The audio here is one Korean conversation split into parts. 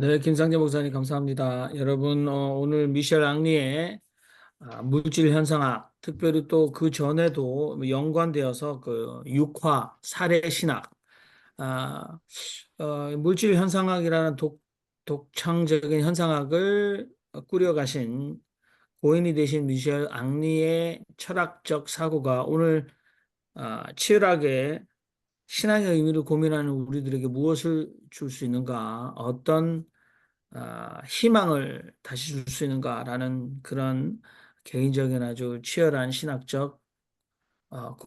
네, 김상재 목사님 감사합니다. 여러분, 오늘 미셸 앙리의 물질 현상학, 특별히 또 그 전에도 연관되어서 그 육화, 사례 신학, 아, 물질 현상학이라는 독창적인 현상학을 꾸려가신 고인이 되신 미셸 앙리의 철학적 사고가 오늘 치열하게 신앙의 의미를 고민하는 우리들에게 무엇을 줄 수 있는가, 어떤 희망을 다시 줄 수 있는가라는 그런 개인적인 아주 치열한 신학적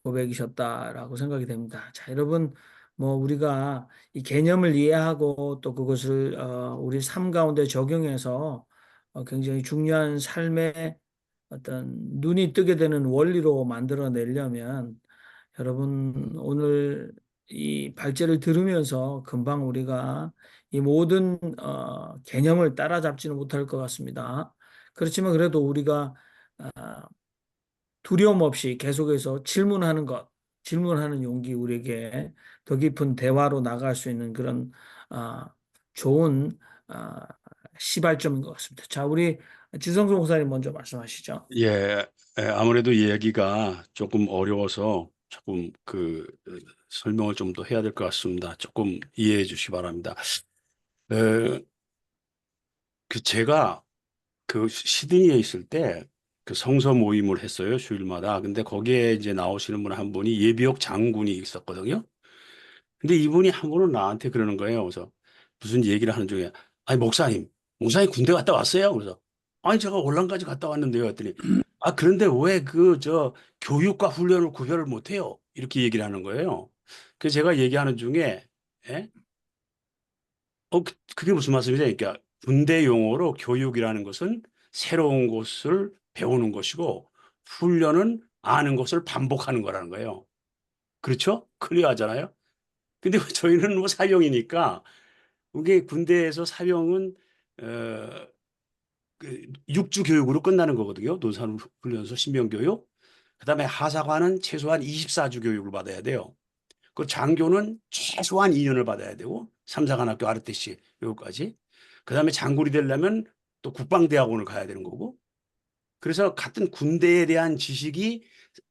고백이셨다라고 생각이 됩니다. 자, 여러분, 뭐 우리가 이 개념을 이해하고 또 그것을 우리 삶 가운데 적용해서 굉장히 중요한 삶의 어떤 눈이 뜨게 되는 원리로 만들어내려면 여러분 오늘 이 발제를 들으면서 금방 우리가 이 모든 개념을 따라잡지는 못할 것 같습니다. 그렇지만 그래도 우리가 두려움 없이 계속해서 질문하는 것, 질문하는 용기 우리에게 더 깊은 대화로 나갈 수 있는 그런 아, 좋은 아, 시발점인 것 같습니다. 자, 우리 지성수 목사님 먼저 말씀하시죠. 예, 아무래도 이야기가 조금 어려워서 조금 설명을 좀 더 해야 될 것 같습니다. 조금 이해해 주시기 바랍니다. 에, 제가 시드니에 있을 때 그 성서 모임을 했어요, 주일마다. 근데 거기에 이제 나오시는 분 한 분이 예비역 장군이 있었거든요. 근데 이분이 한 번은 나한테 그러는 거예요. 그래서 무슨 얘기를 하는 중에, 아니, 목사님 군대 갔다 왔어요? 그래서, 아니, 제가 올란까지 갔다 왔는데요. 했더니, 그런데 왜 교육과 훈련을 구별을 못 해요? 이렇게 얘기를 하는 거예요. 그래서 제가 얘기하는 중에, 예? 그게 무슨 말씀이죠? 그러니까 군대 용어로 교육이라는 것은 새로운 것을 배우는 것이고, 훈련은 아는 것을 반복하는 거라는 거예요. 그렇죠? 클리어하잖아요? 근데 저희는 뭐 사병이니까 그게 군대에서 사병은 어, 육주 교육으로 끝나는 거거든요. 논산훈련소 신병교육. 그다음에 하사관은 최소한 24주 교육을 받아야 돼요. 그 장교는 최소한 2년을 받아야 되고 삼사관학교 아르테시 교육까지. 그다음에 장군이 되려면 또 국방대학원을 가야 되는 거고. 그래서 같은 군대에 대한 지식이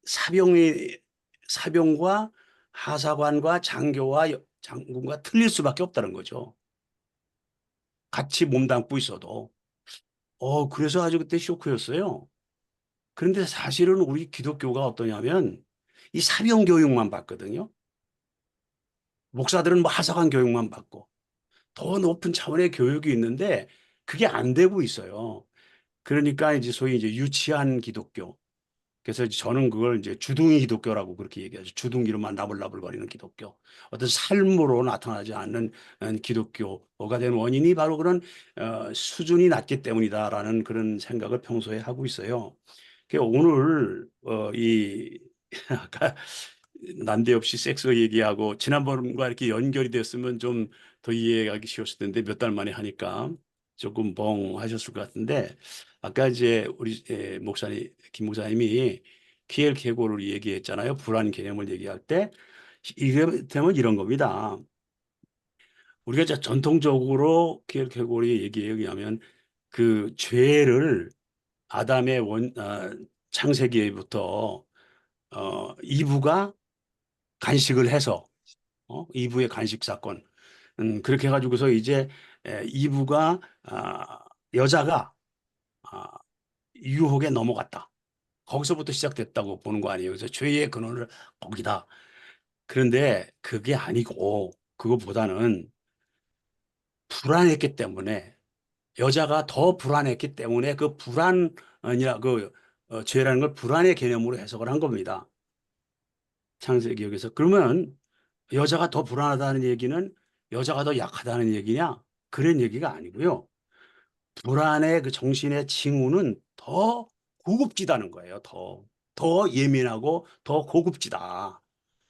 사병의 사병과 하사관과 장교와 장군과 틀릴 수밖에 없다는 거죠. 같이 몸담고 있어도. 그래서 아주 그때 쇼크였어요. 그런데 사실은 우리 기독교가 어떠냐면 이 사병 교육만 받거든요. 목사들은 뭐 하사관 교육만 받고 더 높은 차원의 교육이 있는데 그게 안 되고 있어요. 그러니까 이제 소위 이제 유치한 기독교. 그래서 저는 그걸 이제 주둥이 기독교라고 그렇게 얘기하죠. 주둥이로만 나불나불거리는 기독교. 어떤 삶으로 나타나지 않는 기독교가 된 원인이 바로 그런 수준이 낮기 때문이다라는 그런 생각을 평소에 하고 있어요. 오늘 아까 난데없이 섹스 얘기하고 지난번과 이렇게 연결이 됐으면 좀 더 이해하기 쉬웠을 텐데 몇 달 만에 하니까 조금 벙 하셨을 것 같은데 아까 이제 우리 김 목사님이 키엘케고를 얘기했잖아요. 불안 개념을 얘기할 때 이게 되면 이런 겁니다. 우리가 이제 전통적으로 키엘케고의 얘기에 의하면 그 죄를 아담의 창세기부터 이브가 간식을 해서 이브의 간식 사건 그렇게 해가지고서 이제 이브가 여자가 아, 유혹에 넘어갔다. 거기서부터 시작됐다고 보는 거 아니에요. 그래서 죄의 근원을 거기다. 그런데 그게 아니고 그거보다는 불안했기 때문에 여자가 더 불안했기 때문에 그 불안이라 죄라는 걸 불안의 개념으로 해석을 한 겁니다. 창세기역에서. 그러면 여자가 더 불안하다는 얘기는 여자가 더 약하다는 얘기냐? 그런 얘기가 아니고요. 불안의 그 정신의 징후는 더 고급지다는 거예요. 더 예민하고 더 고급지다.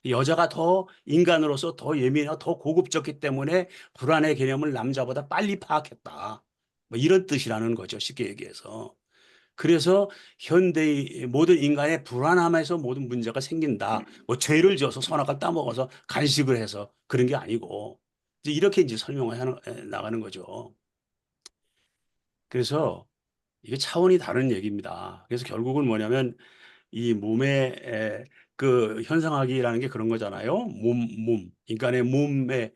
여자가 더 인간으로서 더 예민하고 더 고급졌기 때문에 불안의 개념을 남자보다 빨리 파악했다. 뭐 이런 뜻이라는 거죠. 쉽게 얘기해서. 그래서 현대의 모든 인간의 불안함에서 모든 문제가 생긴다. 뭐 죄를 지어서 선악을 따먹어서 간식을 해서 그런 게 아니고 이제 이렇게 이제 설명을 나가는 거죠. 그래서 이게 차원이 다른 얘기입니다. 그래서 결국은 뭐냐면 이 몸의 그 현상학이라는 게 그런 거잖아요. 인간의 몸의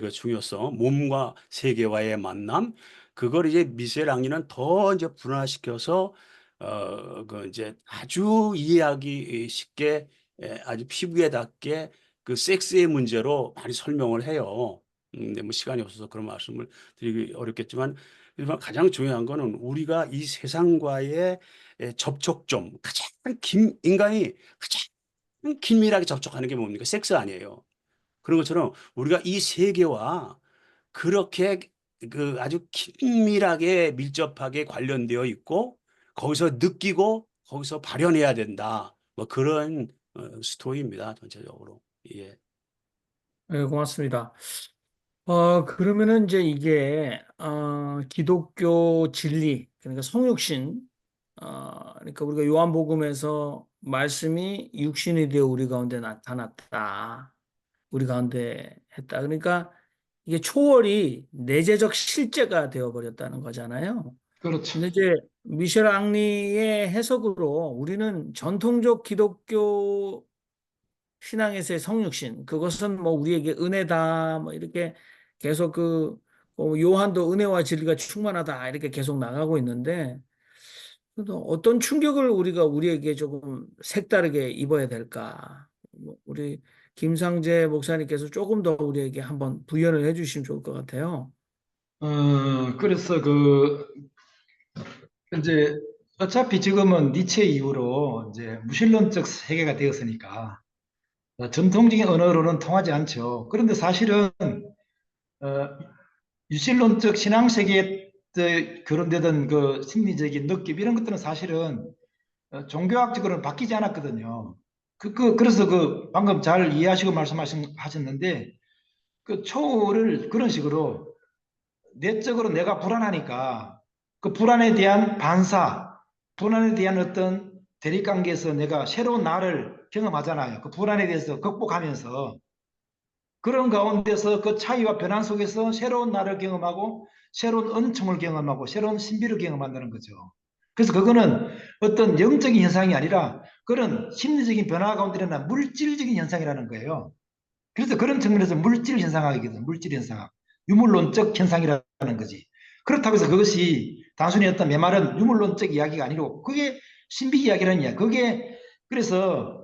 그 중요성, 몸과 세계와의 만남, 그걸 이제 미셸 랑리는 더 이제 분화시켜서 그 이제 아주 이해하기 쉽게 아주 피부에 닿게 그 섹스의 문제로 많이 설명을 해요. 근데 뭐 시간이 없어서 그런 말씀을 드리기 어렵겠지만, 하지만 가장 중요한 거는 우리가 이 세상과의 접촉점, 가장 인간이 가장 긴밀하게 접촉하는 게 뭡니까? 섹스 아니에요. 그런 것처럼 우리가 이 세계와 그렇게 그 아주 긴밀하게 밀접하게 관련되어 있고 거기서 느끼고 거기서 발현해야 된다. 뭐 그런 스토리입니다. 전체적으로. 예. 네, 고맙습니다. 그러면은 이제 이게, 기독교 진리, 그러니까 성육신, 그러니까 우리가 요한복음에서 말씀이 육신이 되어 우리 가운데 나타났다. 우리 가운데 했다. 그러니까 이게 초월이 내재적 실제가 되어버렸다는 거잖아요. 그렇죠. 근데 이제 미셸 앙리의 해석으로 우리는 전통적 기독교 신앙에서의 성육신, 그것은 뭐 우리에게 은혜다, 뭐 이렇게 계속 요한도 은혜와 진리가 충만하다, 이렇게 계속 나가고 있는데, 그래도 어떤 충격을 우리가 우리에게 조금 색다르게 입어야 될까? 뭐 우리 김상재 목사님께서 조금 더 우리에게 한번 부연을 해주시면 좋을 것 같아요. 그래서 이제 어차피 지금은 니체 이후로 이제 무신론적 세계가 되었으니까 전통적인 언어로는 통하지 않죠. 그런데 사실은 어, 유신론적 신앙 세계에 거론되던 그 심리적인 느낌 이런 것들은 사실은 종교학적으로는 바뀌지 않았거든요. 그래서 방금 잘 이해하시고 말씀하셨는데 그 초를 그런 식으로 내적으로 내가 불안하니까 그 불안에 대한 반사, 불안에 대한 어떤 대립관계에서 내가 새로운 나를 경험하잖아요. 그 불안에 대해서 극복하면서 그런 가운데서 그 차이와 변화 속에서 새로운 나를 경험하고 새로운 은총을 경험하고 새로운 신비를 경험한다는 거죠. 그래서 그거는 어떤 영적인 현상이 아니라 그런 심리적인 변화 가운데 일어난 물질적인 현상이라는 거예요. 그래서 그런 측면에서 물질 현상학이거든. 물질 현상학. 유물론적 현상이라는 거지. 그렇다고 해서 그것이 단순히 어떤 메마른 유물론적 이야기가 아니고 그게 신비 이야기라는 이야기. 그게 그래서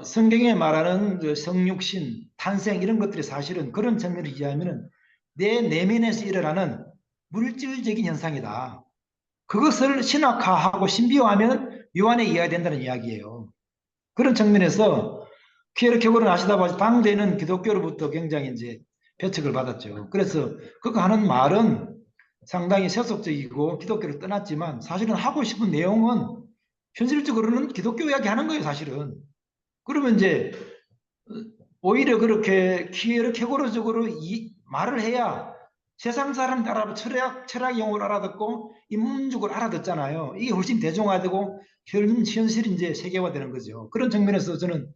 성경에 말하는 그 성육신, 탄생 이런 것들이 사실은 그런 측면을 이해하면은 내 내면에서 일어나는 물질적인 현상이다. 그것을 신학화하고 신비화하면 요한에 이해가 된다는 이야기예요. 그런 측면에서 피에르 켜고는 아시다시피 당대는 기독교로부터 굉장히 이제 배척을 받았죠. 그래서 그가 하는 말은 상당히 세속적이고 기독교를 떠났지만 사실은 하고 싶은 내용은 현실적으로는 기독교 이야기 하는 거예요, 사실은. 그러면 이제 오히려 그렇게 피에르 켜고르적으로 이 말을 해야 세상 사람들 알아듣고 철학 용어를 알아듣고 인문적으로 알아듣잖아요. 이게 훨씬 대중화되고 현실 이제 세계화되는 거죠. 그런 측면에서 저는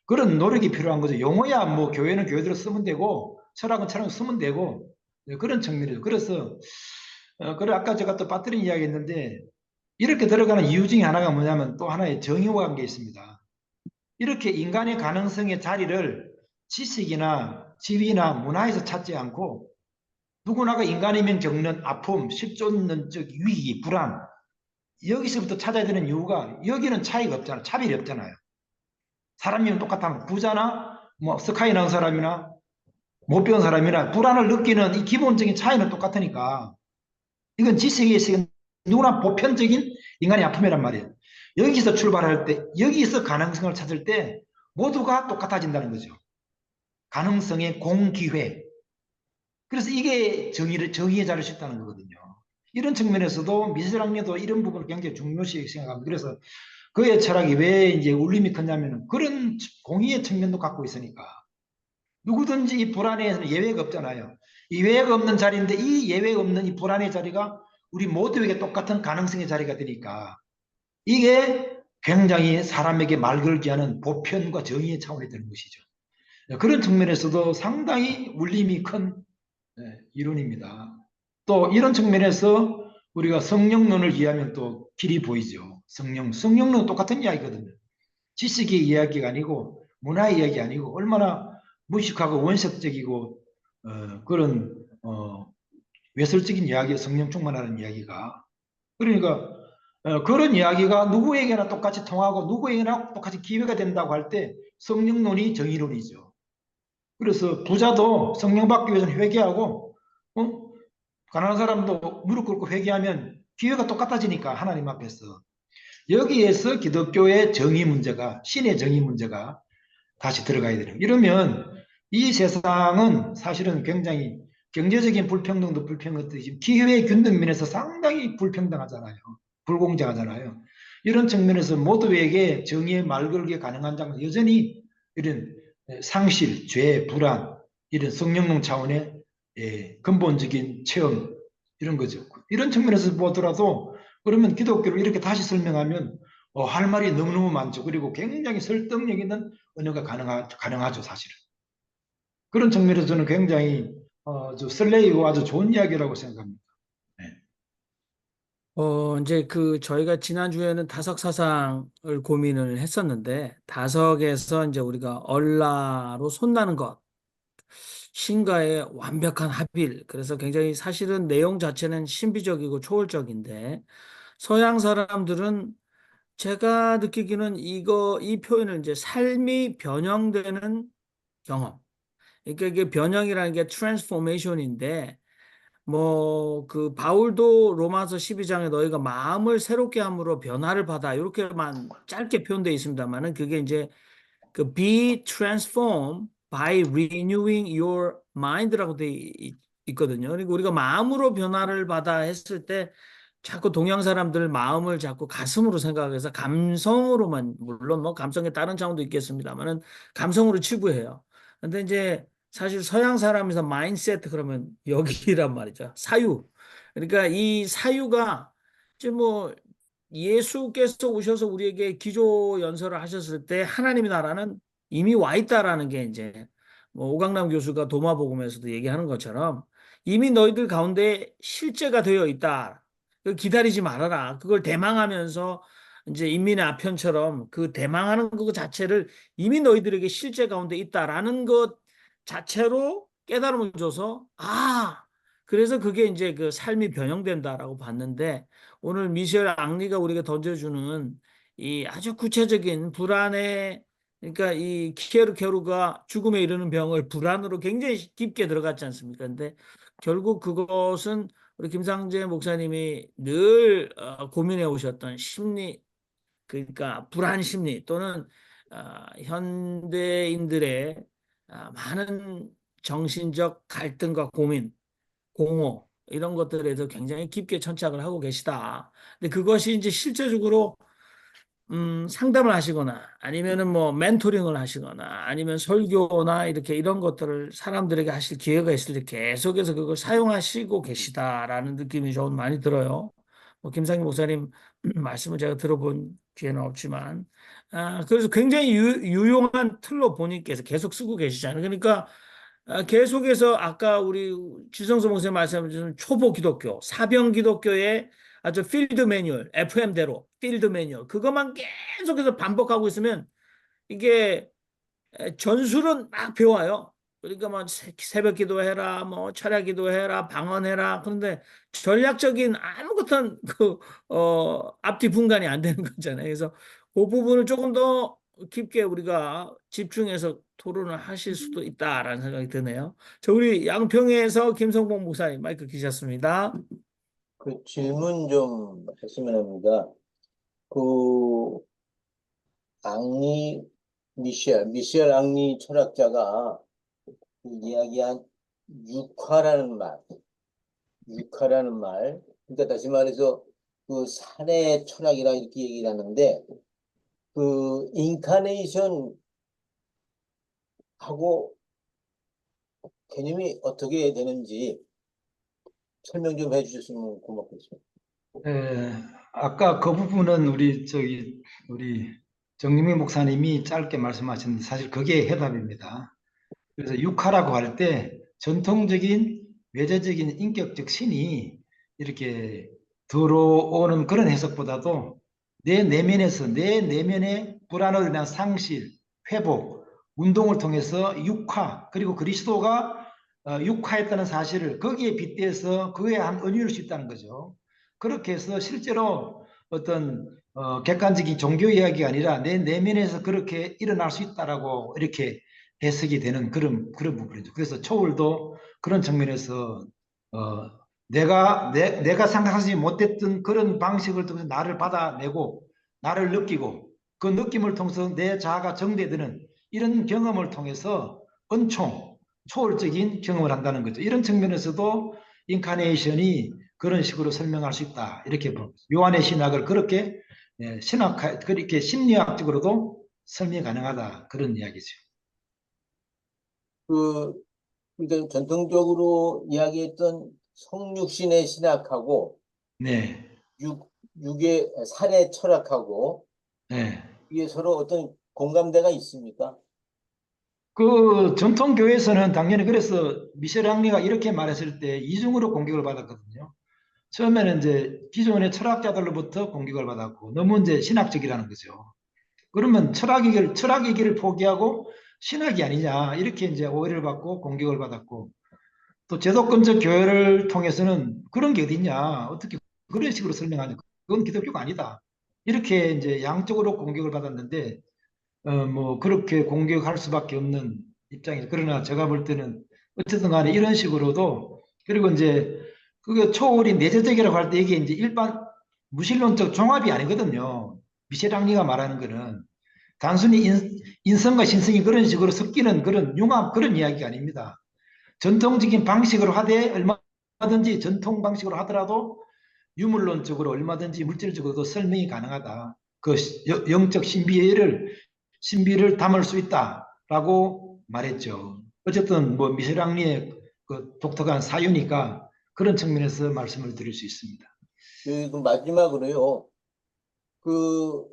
그런 노력이 필요한 거죠. 용어야 뭐 교회는 교회대로 쓰면 되고 철학은 철학을 쓰면 되고 그런 측면이죠. 그래서 그래 아까 제가 또 빠뜨린 이야기 했는데 이렇게 들어가는 이유 중에 하나가 뭐냐면 또 하나의 정의와 관계 있습니다. 이렇게 인간의 가능성의 자리를 지식이나 지위나 문화에서 찾지 않고 누구나가 인간이면 겪는 아픔, 실존론적 위기, 불안 여기서부터 찾아야 되는 이유가 여기는 차이가 없잖아요. 차별이 없잖아요. 사람이면 똑같아. 부자나 뭐 스카이 나온 사람이나 못 배운 사람이나 불안을 느끼는 이 기본적인 차이는 똑같으니까 이건 지식의 누구나 보편적인 인간의 아픔이란 말이에요. 여기서 출발할 때 여기서 가능성을 찾을 때 모두가 똑같아진다는 거죠. 가능성의 공기회. 그래서 이게 정의의 자리를 수 있다는 거거든요. 이런 측면에서도 미술학리도 이런 부분을 굉장히 중요시 생각합니다. 그래서 그의 철학이 왜 이제 울림이 컸냐면 그런 공의의 측면도 갖고 있으니까 누구든지 이 불안에는 예외가 없잖아요. 이 예외가 없는 자리인데 이 예외가 없는 이 불안의 자리가 우리 모두에게 똑같은 가능성의 자리가 되니까 이게 굉장히 사람에게 말 걸게 하는 보편과 정의의 차원이 되는 것이죠. 그런 측면에서도 상당히 울림이 큰 이론입니다. 또 이런 측면에서 우리가 성령론을 이해하면 또 길이 보이죠. 성령론 똑같은 이야기거든요. 지식의 이야기가 아니고 문화의 이야기 아니고 얼마나 무식하고 원색적이고 그런 외설적인 이야기에 성령 충만하는 이야기가 그러니까 그런 이야기가 누구에게나 똑같이 통하고 누구에게나 똑같이 기회가 된다고 할 때 성령론이 정의론이죠. 그래서 부자도 성령 받기 위해서는 회개하고 가난한 사람도 무릎 꿇고 회개하면 기회가 똑같아지니까 하나님 앞에서 여기에서 기독교의 정의 문제가 신의 정의 문제가 다시 들어가야 되는 이러면 이 세상은 사실은 굉장히 경제적인 불평등도 불평등도 지금 기회의 균등 면에서 상당히 불평등하잖아요. 불공정하잖아요. 이런 측면에서 모두에게 정의의 말 걸기 가능한 장면 여전히 이런 상실, 죄, 불안 이런 성령론 차원의 근본적인 체험 이런 거죠. 이런 측면에서 보더라도 그러면 기독교를 이렇게 다시 설명하면 할 말이 너무너무 많죠. 그리고 굉장히 설득력 있는 언어가 가능하죠, 사실은. 그런 측면에서 저는 굉장히 설레이고 아주 좋은 이야기라고 생각합니다. 네. 이제 그 저희가 지난주에는 다석 사상을 고민을 했었는데 다석에서 이제 우리가 얼라로 손나는 것 신과의 완벽한 합일. 그래서 굉장히 사실은 내용 자체는 신비적이고 초월적인데 서양 사람들은 제가 느끼기는 이 표현을 이제 삶이 변형되는 경험. 그러니까 이게 변형이라는 게 트랜스포메이션인데 뭐 그 바울도 로마서 12장에 너희가 마음을 새롭게 함으로 변화를 받아 이렇게만 짧게 표현되어 있습니다만은 그게 이제 그 be transformed by renewing your mind라고 있거든요. 그리고 우리가 마음으로 변화를 받아 했을 때 자꾸 동양 사람들 마음을 자꾸 가슴으로 생각해서 감성으로만 물론 뭐 감성의 다른 차원도 있겠습니다만은 감성으로 치부해요. 근데 이제 사실 서양 사람에서 마인드세트 그러면 여기란 말이죠. 사유. 그러니까 이 사유가 이제 뭐 예수께서 오셔서 우리에게 기조 연설을 하셨을 때 하나님의 나라는 이미 와 있다라는 게 이제 뭐 오강남 교수가 도마복음에서도 얘기하는 것처럼 이미 너희들 가운데 실제가 되어 있다. 기다리지 말아라. 그걸 대망하면서 이제 인민의 아편처럼 그 대망하는 것 자체를 이미 너희들에게 실제 가운데 있다라는 것 자체로 깨달음을 줘서 그래서 그게 이제 그 삶이 변형된다라고 봤는데 오늘 미셸 앙리가 우리가 던져주는 이 아주 구체적인 불안의 그러니까 이 키에르케루가 죽음에 이르는 병을 불안으로 굉장히 깊게 들어갔지 않습니까? 근데 결국 그것은 우리 김상재 목사님이 늘 고민해 오셨던 심리 그러니까 불안 심리 또는 현대인들의 많은 정신적 갈등과 고민, 공허 이런 것들에 대해서 굉장히 깊게 천착을 하고 계시다. 근데 그것이 이제 실제적으로 상담을 하시거나 아니면은 뭐 멘토링을 하시거나 아니면 설교나 이렇게 이런 것들을 사람들에게 하실 기회가 있을 때 계속해서 그걸 사용하시고 계시다라는 느낌이 좀 많이 들어요. 뭐 김상희 목사님 말씀을 제가 들어본 기회는 없지만 그래서 굉장히 유용한 틀로 본인께서 계속 쓰고 계시잖아요. 그러니까 계속해서 아까 우리 지성소 목사님 말씀하신 초보 기독교, 사병 기독교의 아주 필드 매뉴얼, FM대로 필드 매뉴얼 그것만 계속해서 반복하고 있으면 이게 전술은 막 배워요. 그러니까 뭐 새벽 기도해라, 뭐 철야 기도해라, 방언해라. 그런데 전략적인 아무것도 앞뒤 분간이 안 되는 거잖아요. 그래서 그 부분을 조금 더 깊게 우리가 집중해서 토론을 하실 수도 있다라는 생각이 드네요. 저 우리 양평에서 김성봉 목사님 마이크 기셨습니다. 그 질문 좀 했으면 합니다. 그 앙리 미셸 앙리 철학자가 그 이야기한 육화라는 말, 육화라는 말. 그러니까 다시 말해서 그 산의 철학이라 이렇게 얘기를 하는데 그 인카네이션 하고 개념이 어떻게 되는지 설명 좀 해주셨으면 고맙겠습니다. 아까 그 부분은 우리 정림희 목사님이 짧게 말씀하셨는데 사실 그게 해답입니다. 그래서 육하라고 할 때 전통적인 외재적인 인격적 신이 이렇게 들어오는 그런 해석보다도 내 내면에서 내 내면의 불안으로 인한 상실, 회복, 운동을 통해서 육화 그리고 그리스도가 육화했다는 사실을 거기에 빗대서 그에 한 은유일 수 있다는 거죠. 그렇게 해서 실제로 어떤 객관적인 종교 이야기가 아니라 내 내면에서 그렇게 일어날 수 있다라고 이렇게 해석이 되는 그런 부분이죠. 그래서 초월도 그런 측면에서 어, 내가 생각하지 못했던 그런 방식을 통해서 나를 받아내고 나를 느끼고 그 느낌을 통해서 내 자아가 정대되는 이런 경험을 통해서 은총, 초월적인 경험을 한다는 거죠. 이런 측면에서도 인카네이션이 그런 식으로 설명할 수 있다. 이렇게 봅니다. 요한의 신학을 그렇게 그렇게 심리학적으로도 설명이 가능하다. 그런 이야기죠. 그, 그러니까 전통적으로 이야기했던 성육신의 신학하고 네. 육, 육의 살의 철학하고 네. 이게 서로 어떤 공감대가 있습니까? 그 전통 교회에서는 당연히 그래서 미셸 앙리가 이렇게 말했을 때 이중으로 공격을 받았거든요. 처음에는 이제 기존의 철학자들로부터 공격을 받았고 너무 이제 신학적이라는 거죠. 그러면 철학이기를 포기하고 신학이 아니냐 이렇게 이제 오해를 받고 공격을 받았고 또 제도권적 교회를 통해서는 그런 게 어딨냐 어떻게 그런 식으로 설명하냐 그건 기독교가 아니다 이렇게 이제 양쪽으로 공격을 받았는데 뭐 그렇게 공격할 수밖에 없는 입장이죠. 그러나 제가 볼 때는 어쨌든 간에 이런 식으로도 그리고 이제 그게 초월이 내재적이라고 할 때 이게 이제 일반 무신론적 종합이 아니거든요. 미셸 앙리가 말하는 거는 단순히 인성과 신성이 그런 식으로 섞이는 그런 융합 그런 이야기가 아닙니다. 전통적인 방식으로 하되 얼마든지 전통 방식으로 하더라도 유물론적으로 얼마든지 물질적으로도 설명이 가능하다. 그 영적 신비를 담을 수 있다라고 말했죠. 어쨌든 뭐 미쉐랑리의 그 독특한 사유니까 그런 측면에서 말씀을 드릴 수 있습니다. 그 마지막으로요. 그,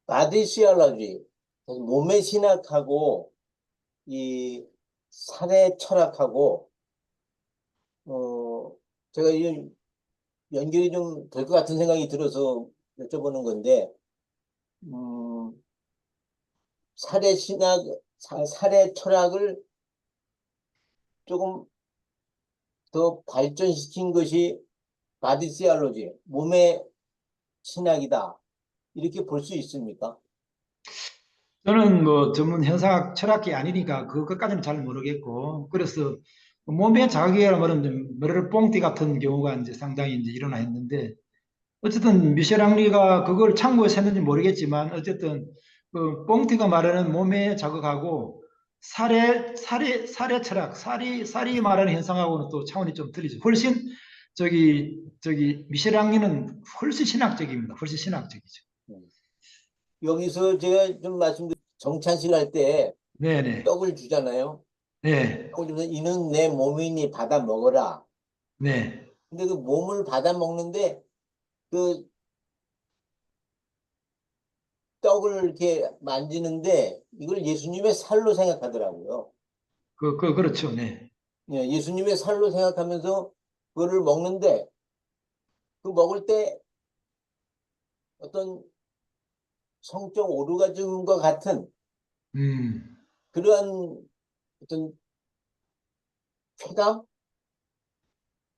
바디시얼러지, 몸의 신학하고 이 살의 철학하고, 어, 제가 이 연결이 좀 될 것 같은 생각이 들어서 여쭤보는 건데, 음, 살의 신학, 살의 철학을 조금 더 발전시킨 것이 바디시알로지, 몸의 신학이다. 이렇게 볼 수 있습니까? 저는 뭐 전문 현상학 철학이 아니니까 그것까지는 잘 모르겠고 그래서 몸의 자극이라 말하면 머리를 뽕띠 같은 경우가 이제 상당히 이제 일어나 있는데 어쨌든 미셸 앙리가 그걸 참고해서 했는지 모르겠지만 어쨌든 그 뽕티가 말하는 몸에 자극하고 살의 철학, 살이 말하는 현상하고는 또 차원이 좀 틀리죠. 훨씬 저기 미셸 앙리는 훨씬 신학적입니다. 훨씬 신학적이죠. 여기서 제가 좀 정찬실 할 때 네네. 떡을 주잖아요. 네. 떡을 주면 이는 내 몸이니 받아 먹어라. 네. 근데 그 몸을 받아 먹는데 그 떡을 이렇게 만지는데 이걸 예수님의 살로 생각하더라고요. 그렇죠. 네. 예, 예수님의 살로 생각하면서 그거를 먹는데 그 먹을 때 어떤 성적 오르가즘과 같은 음, 그러한 어떤 쾌감?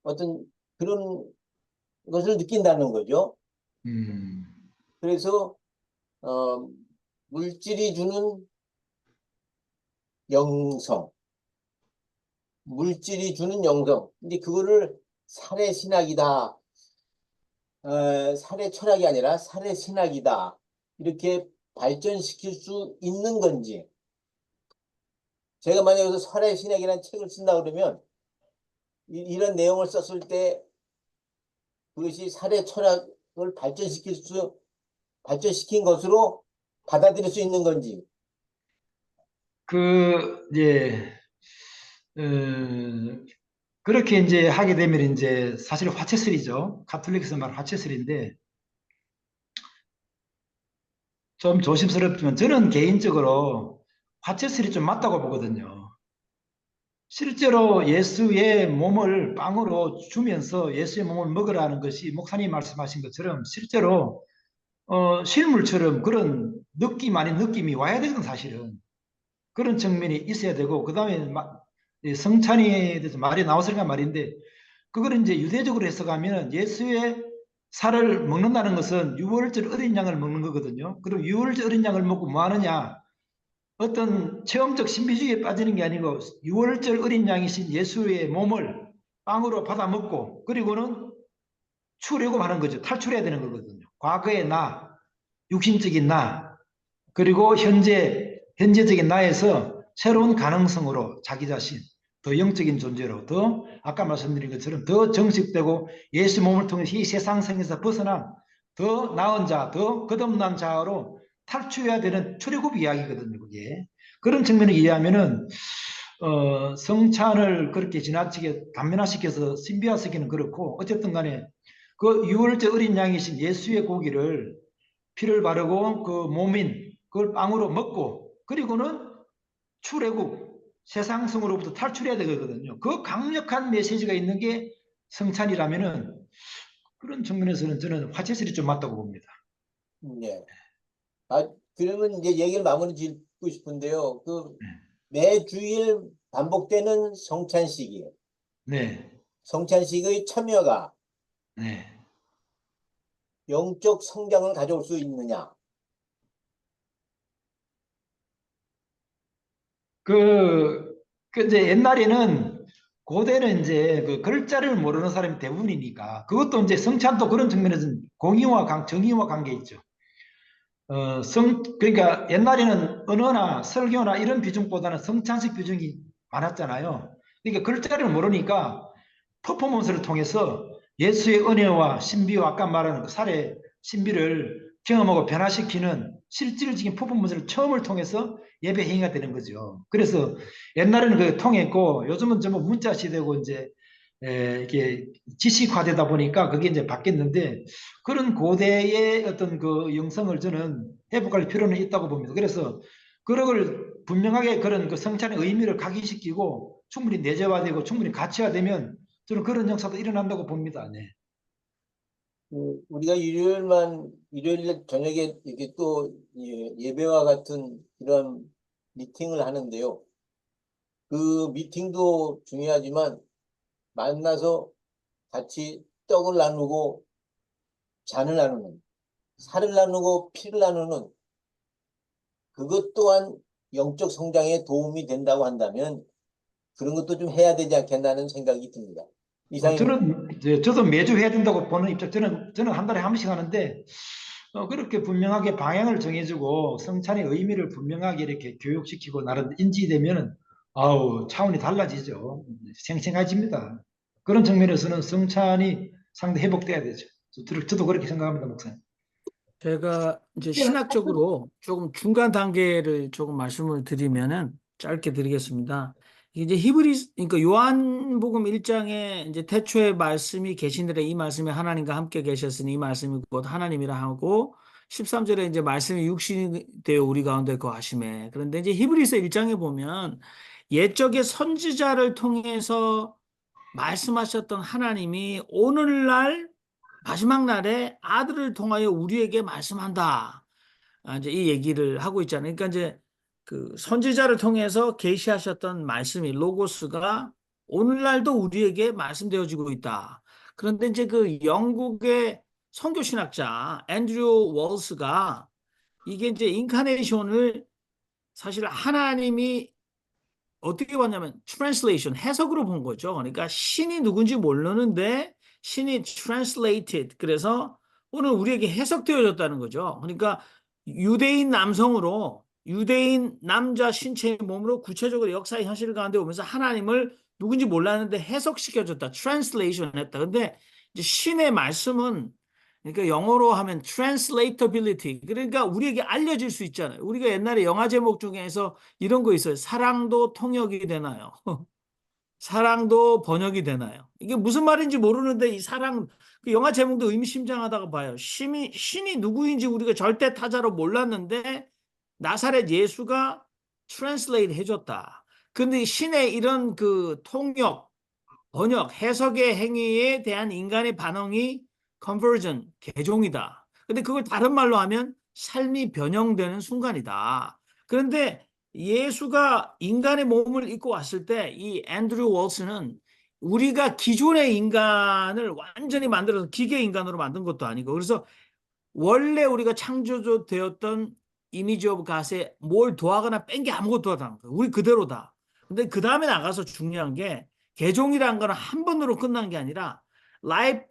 어떤 그런 것을 느낀다는 거죠. 음, 그래서 어, 물질이 주는 영성, 물질이 주는 영성. 근데 그거를 살의 신학이다. 살의 철학이 아니라 살의 신학이다. 이렇게 발전시킬 수 있는 건지. 제가 만약에 여기서 살의 신학이라는 책을 쓴다 그러면 이런 내용을 썼을 때 그것이 살의 철학을 발전시킨 것으로 받아들일 수 있는 건지. 예, 어, 그렇게 이제 하게 되면 이제 사실 화채슬이죠. 가톨릭에서 말하는 화채슬인데 좀 조심스럽지만 저는 개인적으로 화채슬이 좀 맞다고 보거든요. 실제로 예수의 몸을 빵으로 주면서 예수의 몸을 먹으라는 것이 목사님 말씀하신 것처럼 실제로 실물처럼 그런 느낌 아닌 느낌이 와야 되거든 사실은. 그런 측면이 있어야 되고 그다음에 성찬이에 대해서 말이 나왔으니까 말인데 그걸 이제 유대적으로 해석하면 예수의 살을 먹는다는 것은 유월절 어린 양을 먹는 거거든요. 그럼 유월절 어린 양을 먹고 뭐 하느냐? 어떤 체험적 신비주의에 빠지는 게 아니고 유월절 어린 양이신 예수의 몸을 빵으로 받아 먹고 그리고는 추려고 하는 거죠. 탈출해야 되는 거거든요. 과거의 나, 육신적인 나, 그리고 현재적인 나에서 새로운 가능성으로 자기 자신, 더 영적인 존재로, 더 아까 말씀드린 것처럼 더 정식되고 예수 몸을 통해서 이 세상성에서 벗어난 더 나은 자, 더 거듭난 자로 탈출해야 되는 출애굽 이야기거든요. 그게 그런 측면을 이해하면은 성찬을 그렇게 지나치게 단면화시켜서 신비화시키는 그렇고 어쨌든 간에 그 유월절 어린 양이신 예수의 고기를 피를 바르고 그 몸인 그걸 빵으로 먹고 그리고는 출애굽 세상성으로부터 탈출해야 되거든요. 그 강력한 메시지가 있는 게 성찬이라면은 그런 측면에서는 저는 화채술이 좀 맞다고 봅니다. 예. 아, 그러면 이제 얘기를 마무리 짓고 싶은데요. 매주일 반복되는 성찬식이에요. 네, 성찬식의 참여가 네. 영적 성장을 가져올 수 있느냐? 그 이제 옛날에는 고대는 이제 그 글자를 모르는 사람이 대부분이니까 그것도 이제 성찬도 그런 측면에서는 정의와 관계 있죠. 그러니까 옛날에는 언어나 설교나 이런 비중보다는 성찬식 비중이 많았잖아요. 그러니까 글자를 모르니까 퍼포먼스를 통해서 예수의 은혜와 신비와 아까 말하는 그 살의 신비를 경험하고 변화시키는 실질적인 퍼포먼스를 처음을 통해서 예배 행위가 되는 거죠. 그래서 옛날에는 그 통했고 요즘은 전부 문자 시대고 이제 이게 지식화되다 보니까 그게 이제 바뀌었는데 그런 고대의 어떤 그 영성을 저는 회복할 필요는 있다고 봅니다. 그래서 그런 걸 분명하게 그런 그 성찬의 의미를 각인시키고 충분히 내재화되고 충분히 가치화되면 저는 그런 역사도 일어난다고 봅니다. 네. 우리가 일요일 저녁에 이렇게 또 예배와 같은 이런 미팅을 하는데요. 그 미팅도 중요하지만 만나서 같이 떡을 나누고 잔을 나누는, 살을 나누고 피를 나누는 그것 또한 영적 성장에 도움이 된다고 한다면 그런 것도 좀 해야 되지 않겠나는 생각이 듭니다. 이상입니다. 저도 매주 해야 된다고 보는 입장. 저는 한 달에 한 번씩 하는데 그렇게 분명하게 방향을 정해주고 성찬의 의미를 분명하게 이렇게 교육시키고 나름 인지되면은 아우 차원이 달라지죠. 생생해집니다. 그런 측면에서는 성찬이 상당히 회복돼야 되죠. 저도 그렇게 생각합니다, 목사님. 제가 이제 신학적으로 조금 중간 단계를 조금 말씀을 드리면은 짧게 드리겠습니다. 이제 그러니까 요한복음 1장에 이제 태초에 말씀이 계시니라 이 말씀이 하나님과 함께 계셨으니 이 말씀이 곧 하나님이라 하고 13절에 이제 말씀이 육신이 되어 우리 가운데 거하심에. 그런데 이제 히브리서 1장에 보면 옛적의 선지자를 통해서 말씀하셨던 하나님이 오늘날 마지막 날에 아들을 통하여 우리에게 말씀한다. 이제 이 얘기를 하고 있잖아요. 그러니까 이제 그 선지자를 통해서 계시하셨던 말씀이 로고스가 오늘날도 우리에게 말씀되어지고 있다. 그런데 이제 그 영국의 선교 신학자 앤드류 월스가 이게 이제 인카네이션을 사실 하나님이 어떻게 봤냐면 translation 해석으로 본 거죠. 그러니까 신이 누군지 모르는데 신이 translated 그래서 오늘 우리에게 해석되어졌다는 거죠. 그러니까 유대인 남성으로 유대인 남자 신체의 몸으로 구체적으로 역사의 현실 가운데 오면서 하나님을 누군지 몰랐는데 해석시켜줬다. translation 했다. 근데 이제 신의 말씀은 그러니까 영어로 하면 translatability 그러니까 우리에게 알려질 수 있잖아요. 우리가 옛날에 영화 제목 중에서 이런 거 있어요. 사랑도 통역이 되나요? 사랑도 번역이 되나요? 이게 무슨 말인지 모르는데 이 사랑 그 영화 제목도 의미심장하다고 봐요. 신이 누구인지 우리가 절대 타자로 몰랐는데 나사렛 예수가 트랜슬레이트 해줬다. 근데 신의 이런 그 통역, 번역, 해석의 행위에 대한 인간의 반응이 conversion, 개종이다. 근데 그걸 다른 말로 하면 삶이 변형되는 순간이다. 그런데 예수가 인간의 몸을 입고 왔을 때 이 앤드류 월스는 우리가 기존의 인간을 완전히 만들어서 기계 인간으로 만든 것도 아니고, 그래서 원래 우리가 창조되었던 이미지 오브 갓에 뭘 더하거나 뺀 게 아무것도 없다는 거예요. 우리 그대로다. 근데 그 다음에 나가서 중요한 게 개종이라는 거는 한 번으로 끝난 게 아니라 라이프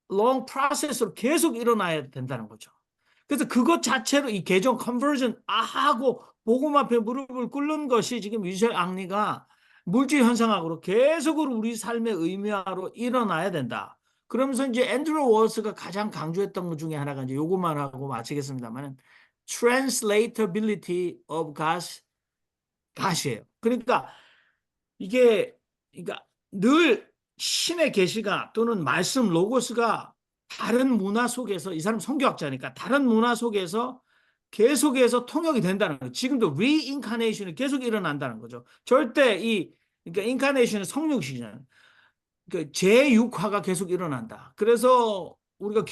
롱 프로세스로 계속 일어나야 된다는 거죠. 그래서 그것 자체로 이 개종 컨버전 하고 복음 앞에 무릎을 꿇는 것이 지금 미셸 앙리가 물질 현상학으로 계속으로 우리 삶의 의미화로 일어나야 된다. 그러면서 이제 앤드루 월스가 가장 강조했던 것 중에 하나가 이제 요것만 하고 마치겠습니다만은 translatability of God이에요. 그러니까 이게 그러니까 늘 신의 계시가 또는 말씀 로고스가 다른 문화 속에서, 이 사람 성교학자니까 다른 문화 속에서 계속해서 통역이 된다는 거예요. 지금도 리인카네이션이 계속 일어난다는 거죠. 절대 그러니까 인카네이션은 성육이잖아요. 그 제6화가 계속 일어난다. 그래서 우리가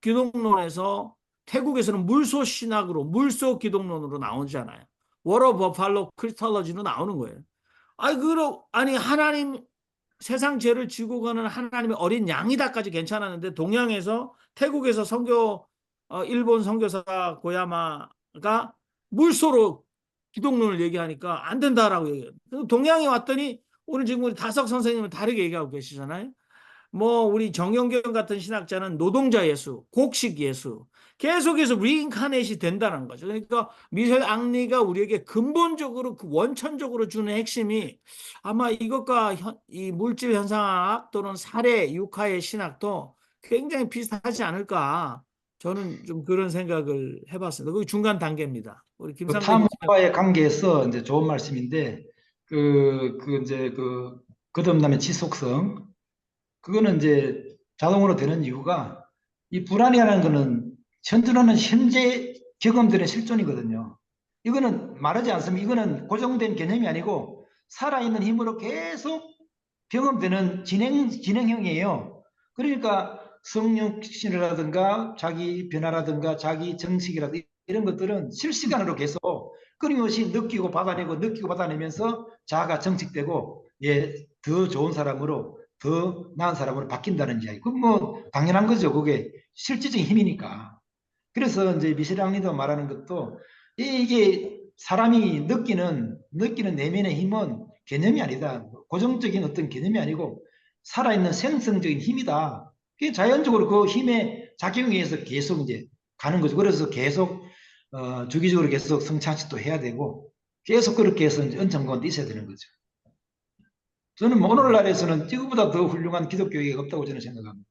기독론에서 태국에서는 물소 신학으로 물소 기독론으로 나오잖아요. 워러 버팔로 크리스탈러지로 나오는 거예요. 아니 하나님 세상 죄를 지고 가는 하나님의 어린 양이다까지 괜찮았는데 동양에서 태국에서 일본 선교사 고야마가 물소로 기독론을 얘기하니까 안 된다라고 얘기해요. 동양에 왔더니 오늘 지금 우리 다석 선생님은 다르게 얘기하고 계시잖아요. 뭐 우리 정영경 같은 신학자는 노동자 예수, 곡식 예수, 계속해서 리인카네이션이 된다는 거죠. 그러니까 미셸 앙리가 우리에게 근본적으로 그 원천적으로 주는 핵심이 아마 이것과 이 물질 현상학 또는 사례 육화의 신학도 굉장히 비슷하지 않을까. 저는 좀 그런 생각을 해봤습니다. 그게 중간 단계입니다. 우리 그 김상배 교수님. 탐험과의 관계에서 이제 좋은 말씀인데 이제 거듭남의 지속성 그거는 이제 자동으로 되는 이유가 이 불안이라는 거는 현존하는 현재 경험들의 실존이거든요. 이거는 말하지 않습니다. 이거는 고정된 개념이 아니고 살아있는 힘으로 계속 경험되는 진행형이에요. 그러니까 성령신이라든가 자기 변화라든가 자기 정식이라든가 이런 것들은 실시간으로 계속 끊임없이 느끼고 받아내면서 자아가 정식되고 더 좋은 사람으로 더 나은 사람으로 바뀐다는 이야기. 그건 뭐 당연한 거죠. 그게 실질적인 힘이니까. 그래서 이제 미셸 랑리도 말하는 것도 이게 사람이 느끼는 내면의 힘은 개념이 아니다. 고정적인 어떤 개념이 아니고 살아있는 생성적인 힘이다. 그게 자연적으로 그 힘의 작용에 의해서 계속 이제 가는 거죠. 그래서 계속 주기적으로 계속 성찬식도 해야 되고 계속 그렇게 해서 이제 은총 가운데 있어야 되는 거죠. 저는 뭐 오늘날에서는 이거보다 더 훌륭한 기독교회가 없다고 저는 생각합니다.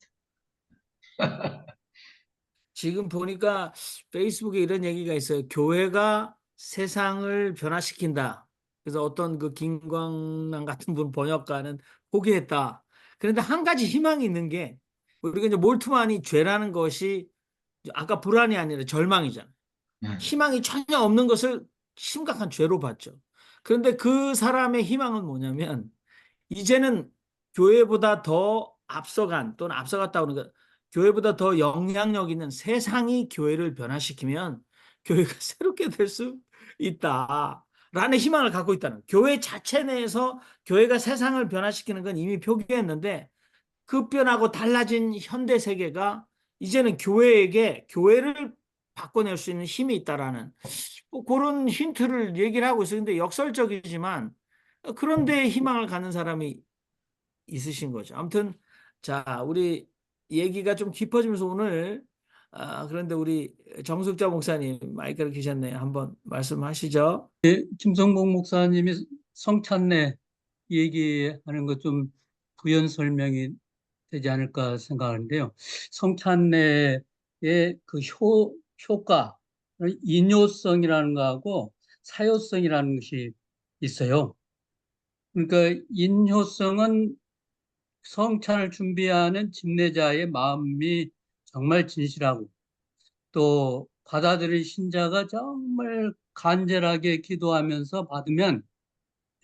지금 보니까 페이스북에 이런 얘기가 있어요. 교회가 세상을 변화시킨다. 그래서 어떤 그 김광남 같은 분 번역가는 포기했다. 그런데 한 가지 희망이 있는 게 우리가 이제 몰트만이 죄라는 것이 아까 불안이 아니라 절망이잖아요. 희망이 전혀 없는 것을 심각한 죄로 봤죠. 그런데 그 사람의 희망은 뭐냐면 이제는 교회보다 더 앞서간 또는 앞서갔다 오는 것, 교회보다 더 영향력 있는 세상이 교회를 변화시키면 교회가 새롭게 될 수 있다라는 희망을 갖고 있다는 거예요. 교회 자체 내에서 교회가 세상을 변화시키는 건 이미 표기했는데 급변하고 달라진 현대 세계가 이제는 교회에게 교회를 바꿔낼 수 있는 힘이 있다라는 뭐 그런 힌트를 얘기를 하고 있어요. 근데 역설적이지만 그런데 희망을 갖는 사람이 있으신 거죠. 아무튼 자, 우리 얘기가 좀 깊어지면서 오늘 그런데 우리 정숙자 목사님 마이크를 켜셨네요. 한번 말씀하시죠. 김성복 목사님이 성찬례 얘기하는 것 좀 부연 설명이 되지 않을까 생각하는데요. 성찬례의 그 효과, 인효성이라는 거하고 사효성이라는 것이 있어요. 그러니까 인효성은 성찬을 준비하는 집례자의 마음이 정말 진실하고 또 받아들인 신자가 정말 간절하게 기도하면서 받으면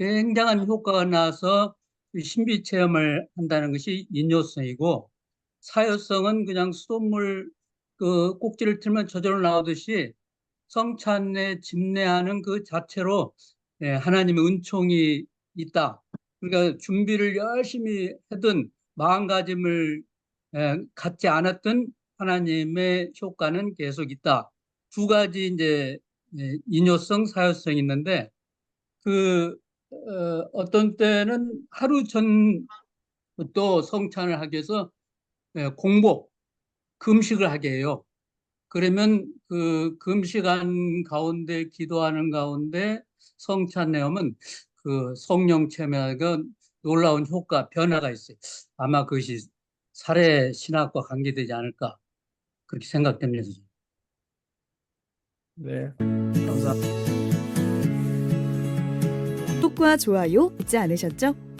굉장한 효과가 나서 신비 체험을 한다는 것이 인효성이고, 사효성은 그냥 수돗물 그 꼭지를 틀면 저절로 나오듯이 성찬에 집례하는 그 자체로 하나님의 은총이 있다. 그러니까 준비를 열심히 하든 마음가짐을 갖지 않았던 하나님의 효과는 계속 있다. 두 가지 이제 인효성, 사효성이 있는데 어떤 때는 하루 전부터 성찬을 하기 위해서 공복, 금식을 하게 해요. 그러면 그 금식한 가운데 기도하는 가운데 성찬 내용은 그 성령 체험하고 놀라운 효과, 변화가 있어요. 아마 그것이 살해 신학과 관계되지 않을까 그렇게 생각됩니다. 네, 감사합니다. 구독과 좋아요 잊지 않으셨죠?